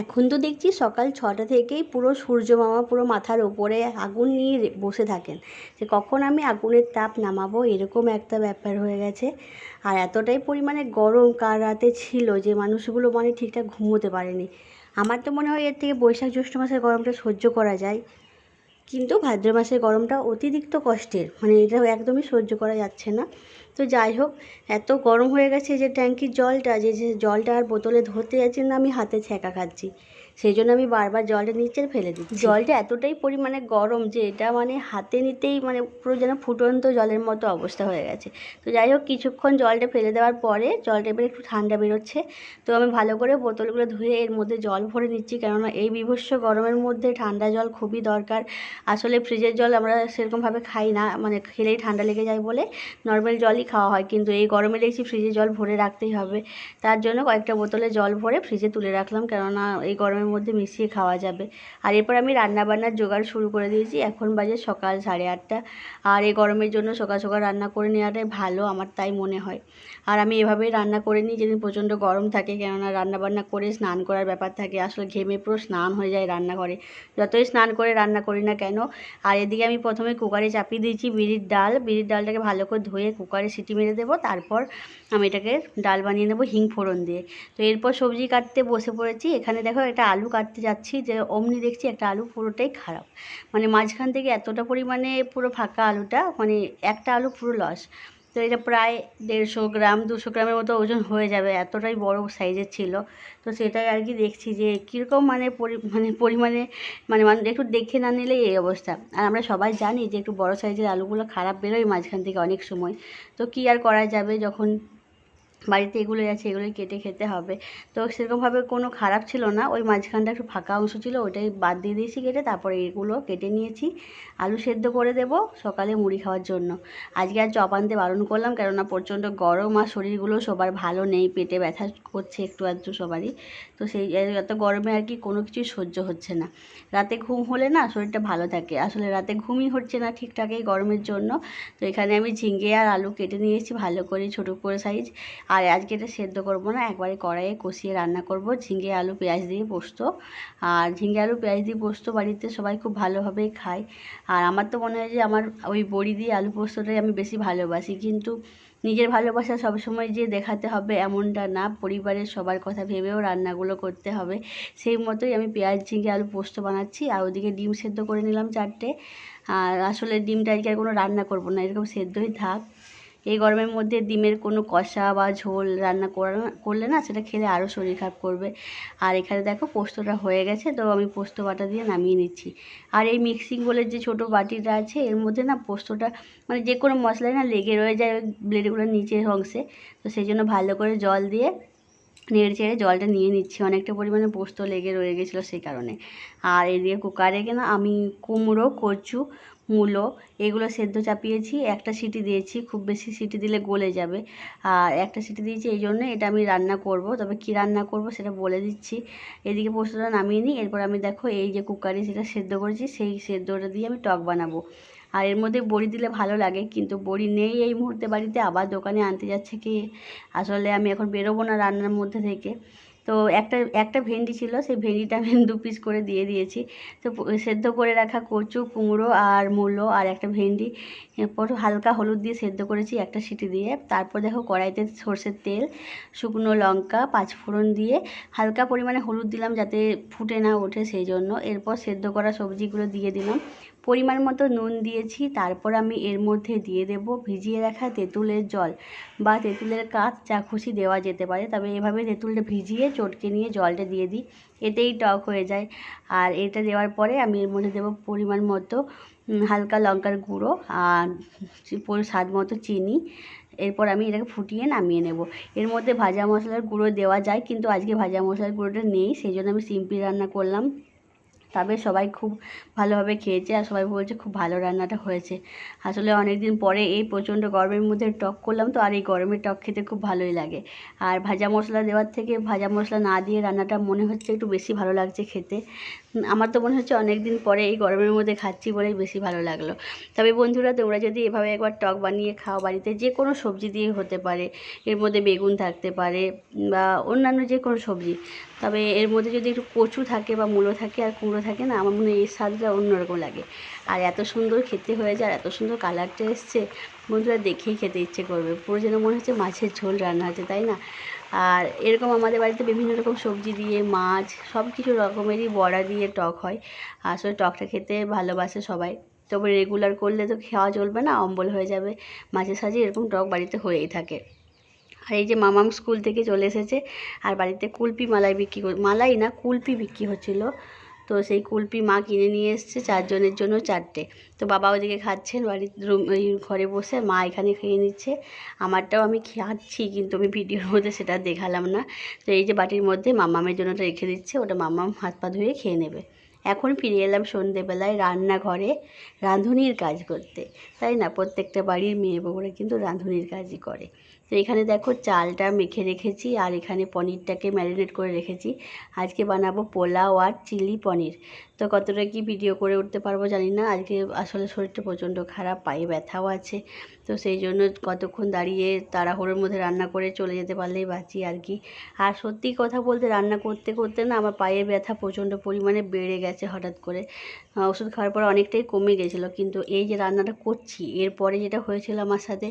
এখন তো দেখছি সকাল 6টা থেকেই পুরো সূর্য মামা পুরো মাথার ওপরে আগুন নিয়ে বসে থাকেন, যে কখন আমি আগুনের তাপ নামাবো এরকম একটা ব্যাপার হয়ে গেছে। আর এতটাই পরিমাণে গরম কাল রাতে ছিল যে মানুষগুলো মানে ঠিকঠাক ঘুমোতে পারেনি। আমার তো মনে হয় এর থেকে বৈশাখ জ্যৈষ্ঠ মাসের গরমটা সহ্য করা যায়, কিন্তু ভাদ্র মাসের গরমটা অতিরিক্ত কষ্টের, মানে এটা একদমই সহ্য করা যাচ্ছে না। তো যাই হোক, এত গরম হয়ে গেছে যে ট্যাঙ্কির জলটা যে জলটা আর বোতলে ধরতে যাচ্ছি না, আমি হাতে ছ্যাঁকা খাচ্ছি। সেই জন্য আমি বারবার জলটা নিচে ফেলে দিচ্ছি। জলটা এতটাই পরিমাণে গরম যে এটা মানে হাতে নিতেই মানে পুরো যেন ফুটন্ত জলের মতো অবস্থা হয়ে গেছে। তো যাই হোক, কিছুক্ষণ জলটা ফেলে দেওয়ার পরে জলটা এবার একটু ঠান্ডা বেরোচ্ছে। তো আমি ভালো করে বোতলগুলো ধুয়ে এর মধ্যে জল ভরে নিচ্ছি, কেননা এই বীভৎস গরমের মধ্যে ঠান্ডা জল খুবই দরকার। আসলে ফ্রিজের জল আমরা সেরকমভাবে খাই না, মানে খেলেই ঠান্ডা লেগে যায় বলে নর্মাল জলই খাওয়া হয়, কিন্তু এই গরমে দেখছি ফ্রিজে জল ভরে রাখতেই হবে। তার জন্য কয়েকটা বোতলে জল ভরে ফ্রিজে তুলে রাখলাম, কেননা এই গরমের মধ্যে মিশিয়ে খাওয়া যাবে। আর এরপর আমি রান্নাবান্নার জোগাড় শুরু করে দিয়েছি। এখন বাজে সকাল 8:30। আর এই গরমের জন্য সকাল সকাল রান্না করে নেওয়াটাই ভালো, আমার তাই মনে হয়। আর আমি এভাবেই রান্না করে নিই যেদিন প্রচণ্ড গরম থাকে, কেননা রান্নাবান্না করে স্নান করার ব্যাপার থাকে। আসলে ঘেমে পুরো স্নান হয়ে যায় রান্নাঘরে, যতই স্নান করে রান্না করি না কেন। আর এদিকে আমি প্রথমে কুকারে চাপিয়ে দিয়েছি বিরির ডালটাকে ভালো করে ধুয়ে কুকারে সিটি মেরে দেবো। তারপর আমি এটাকে ডাল বানিয়ে নেবো হিং ফোড়ন দিয়ে। তো এরপর সবজি কাটতে বসে পড়েছি। এখানে দেখো একটা আলু কাটতে যাচ্ছি, যে অমনি দেখছি একটা আলু পুরোটাই খারাপ, মানে মাঝখান থেকে এতটা পরিমাণে পুরো ফাঁকা আলুটা, মানে একটা আলু পুরো লস। তো এটা প্রায় 150 গ্রাম 200 গ্রামের মতো ওজন হয়ে যাবে, এতটাই বড় সাইজের ছিল। তো সেটাই আর কি দেখছি যে কীরকম পরিমাণে মানুষ একটু দেখে না নিলেই এই অবস্থা। আর আমরা সবাই জানি যে একটু বড় সাইজের আলুগুলো খারাপ বেরোয় মাঝখান থেকে অনেক সময়। তো কী আর করা যাবে, যখন বাড়িতে এগুলোই আছে এগুলোই কেটে খেতে হবে। তো সেরকমভাবে কোনো খারাপ ছিল না, ওই মাঝখানটা একটু ফাঁকা অংশ ছিল, ওইটাই বাদ দিয়ে দিয়েছি কেটে। তারপরে এগুলো কেটে নিয়েছি, আলু সেদ্ধ করে দেবো সকালে মুড়ি খাওয়ার জন্য। আজকে আর চপ আনতে বারণ করলাম, কেননা প্রচণ্ড গরম আর শরীরগুলো সবার ভালো নেই, পেটে ব্যথা করছে একটু আধটু সবারই। তো সেই এত গরমে আর কি কোনো কিছুই সহ্য হচ্ছে না। রাতে ঘুম হলে না শরীরটা ভালো থাকে, আসলে রাতে ঘুমই হচ্ছে না ঠিকঠাক এই গরমের জন্য। তো এখানে আমি ঝিঙে আর আলু কেটে নিয়েছি ভালো করে ছোটো করে সাইজ। আর আজকে এটা সেদ্ধ করবো না, একবারে কড়াইয়ে কষিয়ে রান্না করব ঝিঙে আলু পেঁয়াজ দিয়ে পোস্ত। আর ঝিঙে আলু পেঁয়াজ দিয়ে পোস্ত বাড়িতে সবাই খুব ভালোভাবেই খায়। আর আমার তো মনে হয় যে আমার ওই বড়ি দিয়ে আলু পোস্তটাই আমি বেশি ভালোবাসি, কিন্তু নিজের ভালোবাসা সবসময় যে দেখাতে হবে এমনটা না, পরিবারের সবার কথা ভেবেও রান্নাগুলো করতে হবে। সেই মতোই আমি পেঁয়াজ ঝিঙে আলু পোস্ত বানাচ্ছি। আর ওদিকে ডিম সেদ্ধ করে নিলাম 4টে। আর আসলে ডিমটা আজকে আর কোনো রান্না করব না, এরকম সেদ্ধই থাক। এই গরমের মধ্যে ডিমের কোনো কষা বা ঝোল রান্না করলে না সেটা খেলে আরও শরীর খারাপ করবে। আর এখানে দেখো পোস্তটা হয়ে গেছে, তো আমি পোস্ত বাটা দিয়ে নামিয়ে নিচ্ছি। আর এই মিক্সিং বলে যে ছোটো বাটিটা আছে, এর মধ্যে না পোস্তটা মানে যে কোনো মশলাই না লেগে রয়ে যায় ওই ব্লেডগুলোর নিচের অংশে। তো সেই জন্য ভালো করে জল দিয়ে নেড়ে চেড়ে জলটা নিয়ে নিচ্ছি, অনেকটা পরিমাণে পোস্ত লেগে রয়ে গেছিলো সেই কারণে। আর এদিকে কুকারে কিনা আমি কুমড়ো, কচু, মূলো এগুলো সেদ্ধ চাপিয়েছি, একটা সিটি দিয়েছি, খুব বেশি সিটি দিলে গলে যাবে। আর একটা সিটি দিয়েছি, এই জন্য এটা আমি রান্না করব। তবে কি রান্না করব সেটা বলে দিচ্ছি। এদিকে পোস্তটা নামিয়ে নিই, এরপর আমি দেখো এই যে কুকারে সেটা সেদ্ধ করেছি সেই সেদ্ধটা দিয়ে আমি টক বানাবো। আর এর মধ্যে বড়ি দিলে ভালো লাগে, কিন্তু বড়ি নেই এই মুহূর্তে বাড়িতে, আবার দোকানে আনতে যাচ্ছে কি। আসলে আমি এখন বেরোবো না রান্নার মধ্যে থেকে। তো একটা ভেন্ডি ছিল, সেই ভেন্ডিটা আমি 2 পিস করে দিয়ে দিয়েছি। তো সেদ্ধ করে রাখা কচু, কুমড়ো আর মূলো আর একটা ভেন্ডি এরপর হালকা হলুদ দিয়ে সেদ্ধ করেছি একটা সিটি দিয়ে। তারপর দেখো কড়াইতে সরষের তেল, শুকনো লঙ্কা, 5 ফোড়ন দিয়ে হালকা পরিমাণে হলুদ দিলাম যাতে ফুটে না ওঠে সেই জন্য। এরপর সেদ্ধ করা সবজিগুলো দিয়ে দিলাম, পরিমাণ মতো নুন দিয়েছি। তারপর আমি এর মধ্যে দিয়ে দেব ভিজিয়ে রাখা তেঁতুলের জল বা তেঁতুলের কাঠ, যা খুশি দেওয়া যেতে পারে, তবে এভাবে তেঁতুলটা ভিজিয়ে চটকে নিয়ে জলটা দিয়ে দিই, এতেই টক হয়ে যায়। আর এটা দেওয়ার পরে আমি এর মধ্যে দেবো পরিমাণ মতো হালকা লঙ্কার গুঁড়ো আর স্বাদ মতো চিনি। এরপর আমি এটাকে ফুটিয়ে নামিয়ে নেব। এর মধ্যে ভাজা মশলার গুঁড়ো দেওয়া যায়, কিন্তু আজকে ভাজা মশলার গুঁড়োটা নেই, সেই জন্য আমি সিম্পল রান্না করলাম। তবে সবাই খুব ভালোভাবে খেয়েছে আর সবাই বলছে খুব ভালো রান্নাটা হয়েছে। আসলে অনেক দিন পরে এই প্রচণ্ড গরমের মধ্যে টক করলাম, তো আর এই গরমে টক খেতে খুব ভালোই লাগে। আর ভাজা মশলা দেওয়ার থেকে ভাজা মশলা না দিয়ে রান্নাটা মনে হচ্ছে একটু বেশি ভালো লাগছে খেতে। আমার তো মনে হচ্ছে অনেক দিন পরে এই গরমের মধ্যে খাচ্ছি বলেই বেশি ভালো লাগলো। তবে বন্ধুরা, তোমরা যদি এভাবে একবার টক বানিয়ে খাও বাড়িতে, যে কোনো সবজি দিয়ে হতে পারে, এর মধ্যে বেগুন থাকতে পারে বা অন্যান্য যে কোনো সবজি, তবে এর মধ্যে যদি একটু কচু থাকে বা মূলো থাকে আর কুমড়ো থাকে না, আমার মনে হয় এর স্বাদটা অন্যরকম লাগে। আর এত সুন্দর খেতে হয়ে যায়, আর এত সুন্দর কালারটা এসছে, বন্ধুরা দেখেই খেতে ইচ্ছে করবে। পুরো যেন মনে হচ্ছে মাছের ঝোল রান্না হচ্ছে, তাই না? আর এরকম আমাদের বাড়িতে বিভিন্ন রকম সবজি দিয়ে, মাছ, সব কিছু রকমেরই বড়া দিয়ে টক হয়। আসলে টকটা খেতে ভালোবাসে সবাই, তবে রেগুলার করলে তো খাওয়া চলবে না, অম্বল হয়ে যাবে। মাঝে সাঝে এরকম টক বাড়িতে হয়েই থাকে। আর এই যে মামাম স্কুল থেকে চলে এসেছে, আর বাড়িতে কুলপি মালাই বিক্রি মালাই না কুলপি বিক্রি হচ্ছিলো। তো সেই কুলপি মা কিনে নিয়ে এসছে 4 জনের জন্য 4টে। তো বাবা ওদিকে খাচ্ছেন বাড়ির ওই ঘরে বসে, মা এখানে খেয়ে নিচ্ছে। আমারটাও আমি খাচ্ছি, কিন্তু আমি ভিডিওর মধ্যে সেটা দেখালাম না। তো এই যে বাটির মধ্যে মামামের জন্য ওটা রেখে দিচ্ছে, ওটা মামাম হাত পা ধুয়ে খেয়ে নেবে। এখন ফিরে এলাম সন্ধেবেলায় রান্নাঘরে রাঁধুনির কাজ করতে, তাই না? প্রত্যেকটা বাড়ির মেয়ে বউরা কিন্তু রাঁধুনির কাজই করে। তো এখানে দেখো চালটা মেখে রেখেছি, আর এখানে পনিরটাকে ম্যারিনেট করে রেখেছি। আজকে বানাবো পোলাও আর চিলি পনির। তো কতটা কি ভিডিও করে উঠতে পারবো জানি না, আজকে আসলে শরীরটা প্রচণ্ড খারাপ, পায়ে ব্যথাও আছে। তো সেই জন্য কতক্ষণ দাঁড়িয়ে তাড়াহুড়োর মধ্যে রান্না করে চলে যেতে পারলেই বাঁচি আর কি। আর সত্যি কথা বলতে রান্না করতে করতে না আমার পায়ের ব্যথা প্রচণ্ড পরিমাণে বেড়ে গেছে হঠাৎ করে। ওষুধ খাওয়ার পর অনেকটাই কমে গেছিলো, কিন্তু এই যে রান্নাটা করছি এরপরে যেটা হয়েছিল আমার সাথে,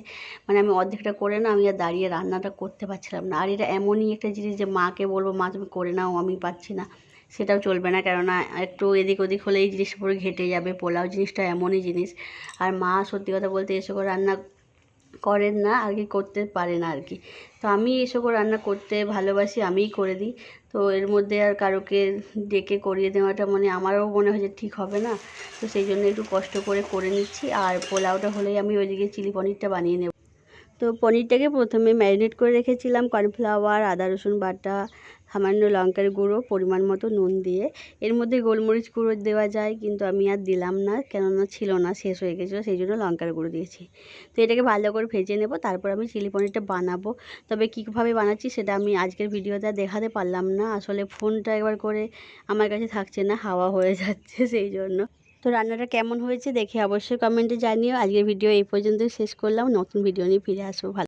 মানে আমি অর্ধেকটা করে না আমি আর দাঁড়িয়ে রান্নাটা করতে পারছিলাম না। আর এটা এমনই একটা জিনিস যে মাকে বলবো মা তুমি করে নাও, আমি পারছি না, সেটাও চলবে না, কেননা একটু এদিক ওদিক হলে এই জিনিসটা পুরো ঘেটে যাবে। পোলাও জিনিসটা এমনই জিনিস, আর মা সত্যি কথা বলতে এসব রান্না করেন না আর কি, করতে পারে না আর কি। তো আমি এসব রান্না করতে ভালোবাসি, আমিই করে দিই। তো এর মধ্যে আর কারোকে ডেকে করিয়ে দেওয়াটা মানে আমারও মনে হয় যে ঠিক হবে না। তো সেই জন্য একটু কষ্ট করে নিচ্ছি। আর পোলাওটা হলেই আমি ওইদিকে চিলি পনিরটা বানিয়ে নেব। তো পনিরটাকে প্রথমে ম্যারিনেট করে রেখেছিলাম কর্নফ্লাওয়ার, আদা রসুন বাটা, সামান্য লঙ্কার গুঁড়ো, পরিমাণ মতো নুন দিয়ে। এর মধ্যে গোলমরিচ গুঁড়ো দেওয়া যায়, কিন্তু আমি আর দিলাম না, কেননা ছিল না, শেষ হয়ে গেছিলো, সেই জন্য লঙ্কার গুঁড়ো দিয়েছি। তো এটাকে ভালো করে ভেজে নেব, তারপর আমি চিলি পনিরটা বানাবো। তবে কীভাবে বানাচ্ছি সেটা আমি আজকের ভিডিওতে দেখাতে পারলাম না, আসলে ফোনটা একবার করে আমার কাছে থাকছে না, হাওয়া হয়ে যাচ্ছে সেই জন্য। তো রান্নাটা কেমন হয়েছে দেখে অবশ্যই কমেন্টে জানিও। আজকের ভিডিও এই পর্যন্ত শেষ করলাম, নতুন ভিডিও নিয়ে ফিরে আসবো। ভালো।